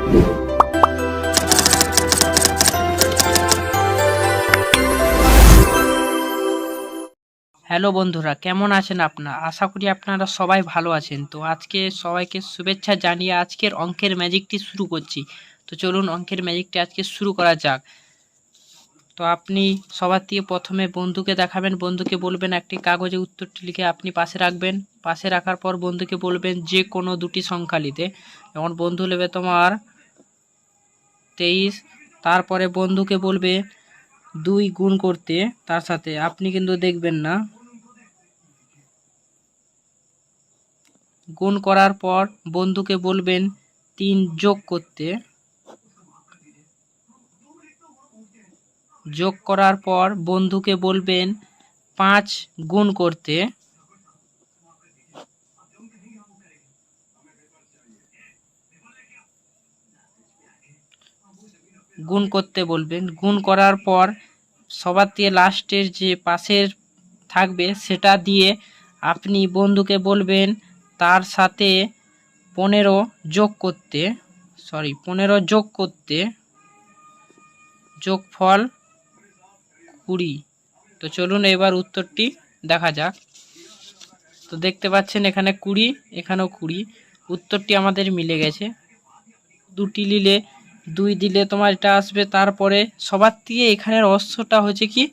Hello বন্ধুরা, কেমন আছেন আপনারা? আশা করি আপনারা সবাই ভালো আছেন। তো আজকে সবাইকে শুভেচ্ছা জানিয়ে আজকের অঙ্কের ম্যাজিকটি শুরু করছি। তো চলুন অঙ্কের ম্যাজিকটি আজকে শুরু করা যাক। তো আপনি সবার দিয়ে প্রথমে বন্ধুকে দেখাবেন, বন্ধুকে বলবেন একটি কাগজে উত্তরটি লিখে আপনি পাশে রাখবেন। পাশে রাখার পর বন্ধুকে বলবেন যে কোনো দুটি সংখ্যা নিতে। যেমন বন্ধু নেবে তোমার 23, তারপরে বন্ধুকে বলবে 2 গুণ করতে, তার সাথে আপনি কিন্তু দেখবেন না। গুণ করার পর বন্ধুকে বলবেন 3 যোগ করতে, যোগ করার পর বন্ধুকে বলবেন 5 গুণ করতে, গুণ করতে বলবেন। গুণ করার পর সবার দিয়ে লাস্টের যে পাশের থাকবে সেটা দিয়ে আপনি বন্ধুকে বলবেন তার সাথে 15 যোগ করতে, 15 যোগ করতে, যোগফল 20। তো চলুন এবার উত্তরটি দেখা যাক। তো দেখতে পাচ্ছেন এখানে 20, এখানেও 20। উত্তরটি আমাদের মিলে গেছে। দুটি নিলে 2 দিলে তোমার এটা আসবে। তারপরে সবার দিয়ে এখানের রহস্যটা হচ্ছে কি,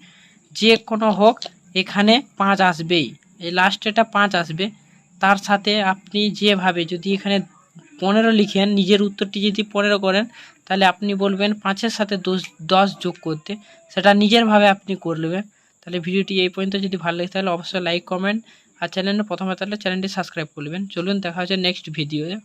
যে কোনো হোক এখানে 5 আসবেই, এই লাস্টে এটা 5 আসবে। তার সাথে আপনি যেভাবে যদি এখানে 15 লিখেন, নিজের উত্তরটি যদি 15 করেন, তাহলে আপনি বলবেন 5-এর সাথে 10 যোগ করতে, সেটা নিজেরভাবে আপনি করবেন। তাহলে ভিডিওটি এই পর্যন্ত। যদি ভালো লাগে তাহলে অবশ্যই লাইক, কমেন্ট আর চ্যানেলে প্রথমে তাহলে চ্যানেলটি সাবস্ক্রাইব করবেন। চলুন দেখা হচ্ছে নেক্সট ভিডিওতে।